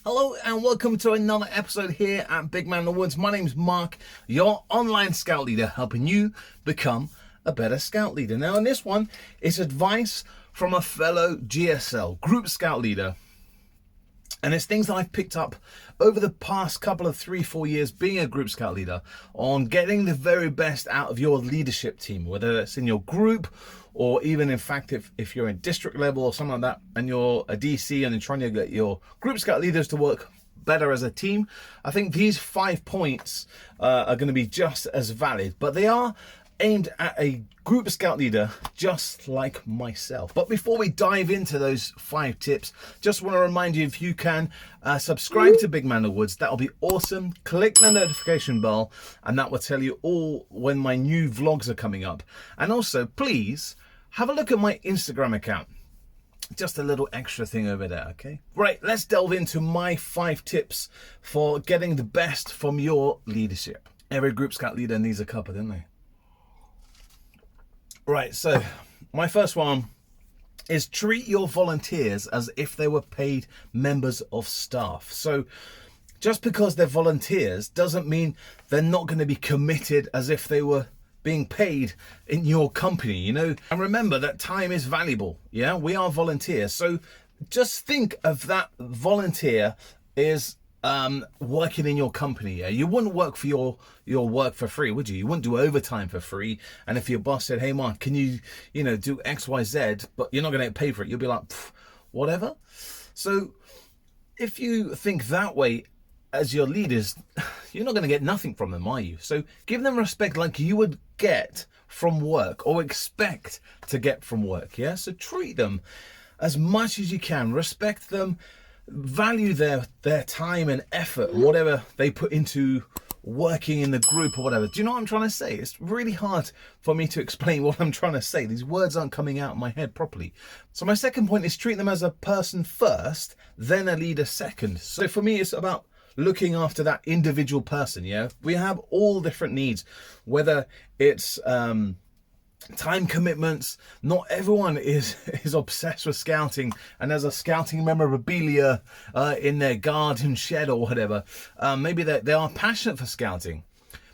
Hello and welcome to another episode here at Big Man in the Woods. My name's Mark, your online scout leader, helping you become a better scout leader. Now in this one, it's advice from a fellow GSL, Group Scout Leader. And it's things that I've picked up over the past couple of 3-4 years being a Group Scout Leader on getting the very best out of your leadership team, whether it's in your group or even in fact if you're in district level or something like that and you're a DC and you're trying to get your Group Scout leaders to work better as a team. I think these 5 points are going to be just as valid, but they are aimed at a Group Scout leader just like myself. But before we dive into those 5 tips, just want to remind you, if you can subscribe to Big Man in the Woods, that'll be awesome. Click the notification bell and that will tell you all when my new vlogs are coming up. And also please have a look at my Instagram account. Just a little extra thing over there, okay? Right, let's delve into my 5 tips for getting the best from your leadership. Every Group Scout leader needs a cuppa, don't they? Right, so my first one is treat your volunteers as if they were paid members of staff. So just because they're volunteers doesn't mean they're not going to be committed as if they were being paid in your company, you know. And remember that time is valuable. Yeah, we are volunteers. So just think of that volunteer is working in your company. Yeah, you wouldn't work for your work for free, would you? You wouldn't do overtime for free. And if your boss said, hey Mark, can you do XYZ, but you're not going to get paid for it, you'll be like, whatever. So if you think that way as your leaders, you're not going to get nothing from them, are you? So give them respect like you would get from work or expect to get from work. Yeah, so treat them as much as you can, respect them, value their time and effort, whatever they put into working in the group or whatever. Do you know what I'm trying to say? It's really hard for me to explain what I'm trying to say. These words aren't coming out of my head properly. So my second point is treat them as a person first, then a leader second. So for me, it's about looking after that individual person. Yeah, we have all different needs, whether it's time commitments. Not everyone is obsessed with scouting and has a scouting memorabilia in their garden shed or whatever. Maybe they are passionate for scouting.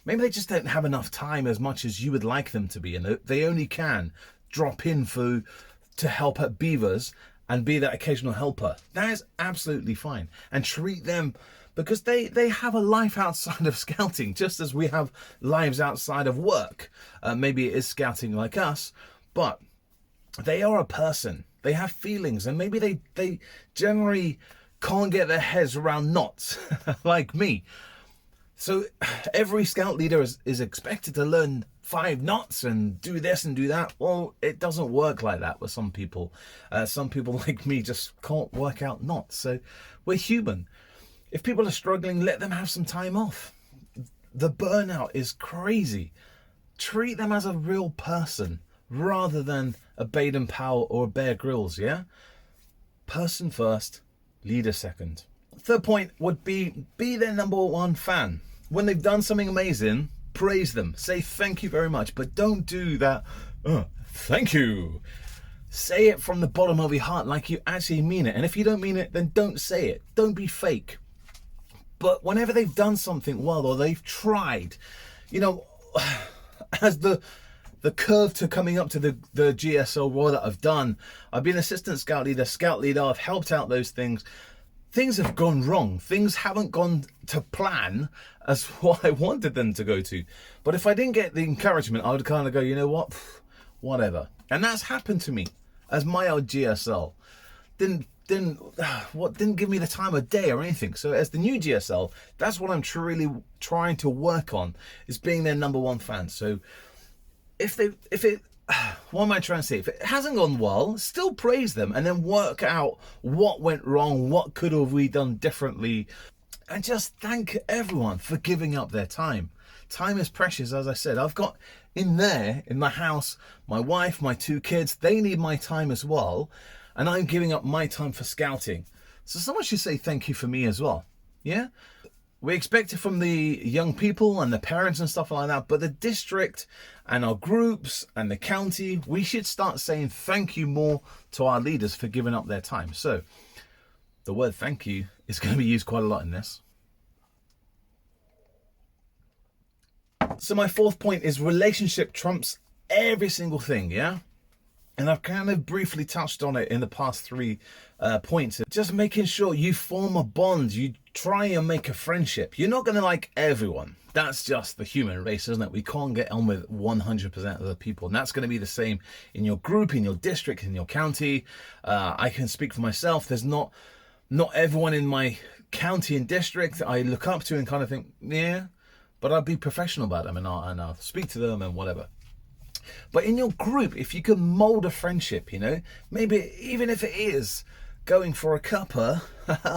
Maybe they just don't have enough time as much as you would like them to be, and they only can drop in to help at beavers and be that occasional helper. That is absolutely fine, and treat them because they have a life outside of scouting, just as we have lives outside of work. Maybe it is scouting like us, but they are a person. They have feelings, and maybe they generally can't get their heads around knots like me. So every scout leader is expected to learn 5 knots and do this and do that. Well, it doesn't work like that with some people. Some people like me just can't work out knots. So we're human. If people are struggling, let them have some time off. The burnout is crazy. Treat them as a real person rather than a Baden Powell or a Bear Grylls, yeah? Person first, leader second. Third point would be their number 1 fan. When they've done something amazing, praise them. Say thank you very much, but don't do that, thank you. Say it from the bottom of your heart like you actually mean it. And if you don't mean it, then don't say it. Don't be fake. But whenever they've done something well or they've tried, as the curve to coming up to the GSL role that I've done, I've been assistant scout leader, I've helped out those things. Things have gone wrong. Things haven't gone to plan as what I wanted them to go to. But if I didn't get the encouragement, I would kind of go, you know what, whatever. And that's happened to me as my old GSL. Didn't give me the time of day or anything. So as the new GSL, that's what I'm truly trying to work on, is being their number 1 fan. So what am I trying to say? If it hasn't gone well, still praise them and then work out what went wrong, what could have we done differently, and just thank everyone for giving up their time. Time is precious, as I said. I've got in my house, my wife, my 2 kids, they need my time as well. And I'm giving up my time for scouting. So someone should say thank you for me as well. Yeah? We expect it from the young people and the parents and stuff like that, but the district and our groups and the county, we should start saying thank you more to our leaders for giving up their time. So the word thank you is going to be used quite a lot in this. So my fourth point is relationship trumps every single thing, yeah? And I've kind of briefly touched on it in the past 3 points. Just making sure you form a bond. You try and make a friendship. You're not going to like everyone. That's just the human race, isn't it? We can't get on with 100% of the people. And that's going to be the same in your group, in your district, in your county. I can speak for myself. There's not everyone in my county and district I look up to and kind of think, yeah, but I'll be professional about them and I'll speak to them and whatever. But in your group, if you can mold a friendship, maybe even if it is going for a cuppa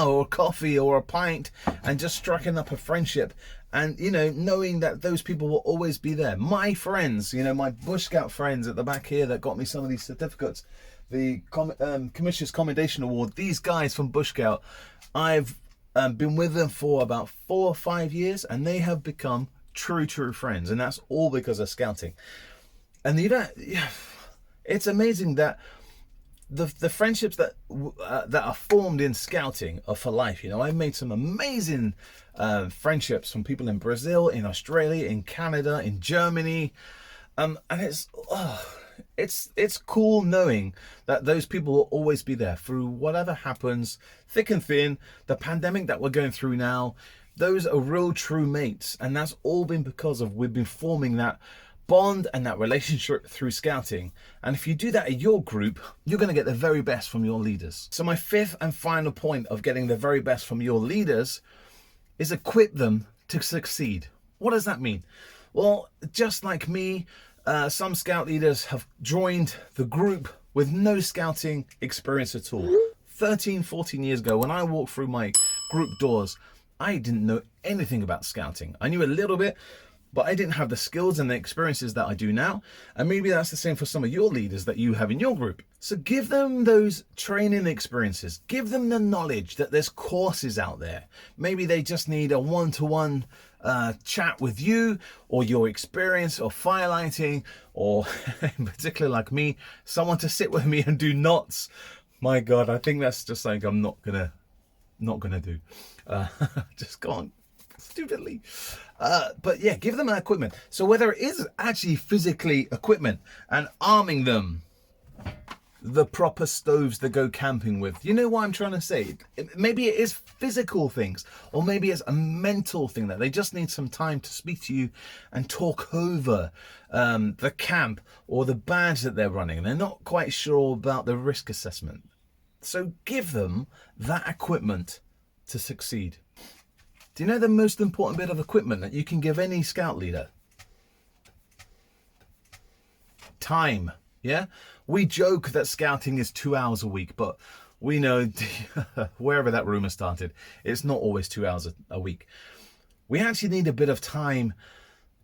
or a coffee or a pint and just striking up a friendship and, knowing that those people will always be there. My friends, my Bush Scout friends at the back here that got me some of these certificates, the Commissioner's Commendation Award, these guys from Bush Scout, I've been with them for about 4 or 5 years and they have become true friends. And that's all because of scouting. And it's amazing that the friendships that are formed in scouting are for life. I've made some amazing friendships from people in Brazil, in Australia, in Canada, in Germany, and it's cool knowing that those people will always be there through whatever happens, thick and thin. The pandemic that we're going through now, those are real true mates, and that's all been because of we've been forming that bond and that relationship through scouting. And if you do that in your group, you're going to get the very best from your leaders. So my 5th and final point of getting the very best from your leaders is equip them to succeed. What does that mean? Well, just like me, some scout leaders have joined the group with no scouting experience at all. 13, 14 years ago, when I walked through my group doors, I didn't know anything about scouting. I knew a little bit, but I didn't have the skills and the experiences that I do now. And maybe that's the same for some of your leaders that you have in your group. So give them those training experiences. Give them the knowledge that there's courses out there. Maybe they just need a one-to-one chat with you or your experience or firelighting, or in particular like me, someone to sit with me and do knots. My God, I think that's just like I'm not gonna do. Just go on. Stupidly. But yeah, give them equipment. So whether it is actually physically equipment and arming them, the proper stoves to go camping with, you know what I'm trying to say? Maybe it is physical things, or maybe it's a mental thing that they just need some time to speak to you and talk over the camp or the badge that they're running. And they're not quite sure about the risk assessment. So give them that equipment to succeed. Do you know the most important bit of equipment that you can give any scout leader? Time, yeah? We joke that scouting is 2 hours a week, but we know, wherever that rumor started, it's not always 2 hours a week. We actually need a bit of time,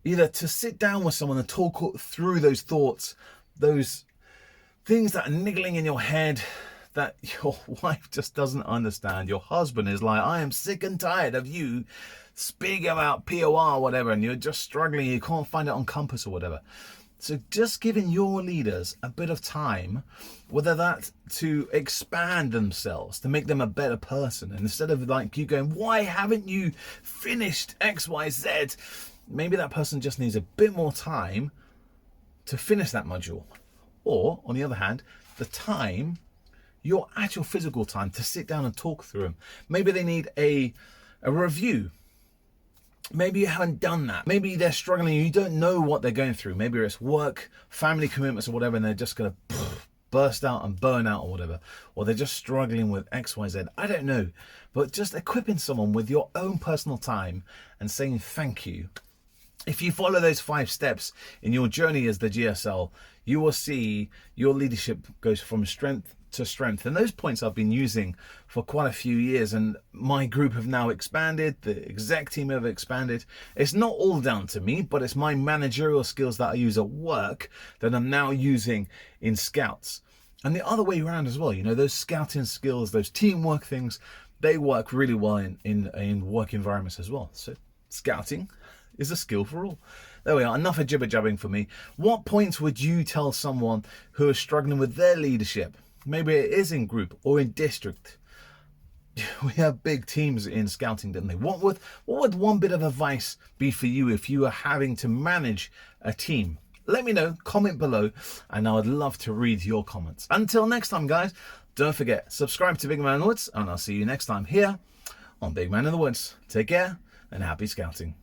either to sit down with someone and talk through those thoughts, those things that are niggling in your head, that your wife just doesn't understand. Your husband is like, I am sick and tired of you speaking about POR or whatever, and you're just struggling, you can't find it on Compass or whatever. So just giving your leaders a bit of time, whether that's to expand themselves, to make them a better person, and instead of like you going, why haven't you finished XYZ? Maybe that person just needs a bit more time to finish that module. Or on the other hand, the time, your actual physical time to sit down and talk through them. Maybe they need a review. Maybe you haven't done that. Maybe they're struggling. You don't know what they're going through. Maybe it's work, family commitments or whatever, and they're just going to burst out and burn out or whatever. Or they're just struggling with XYZ. I don't know. But just equipping someone with your own personal time and saying thank you. If you follow those 5 steps in your journey as the GSL, you will see your leadership goes from strength to strength. And those points I've been using for quite a few years, and my group have now expanded, the exec team have expanded. It's not all down to me, but it's my managerial skills that I use at work that I'm now using in scouts. And the other way around as well, those scouting skills, those teamwork things, they work really well in work environments as well. So scouting is a skill for all. There we are, enough of jibber jabbing for me. What points would you tell someone who is struggling with their leadership? Maybe it is in group or in district. we have big teams in scouting, didn't they? What would one bit of advice be for you if you were having to manage a team? Let me know, comment below, and I would love to read your comments. Until next time, guys, don't forget, subscribe to Big Man in the Woods, and I'll see you next time here on Big Man in the Woods. Take care and happy scouting.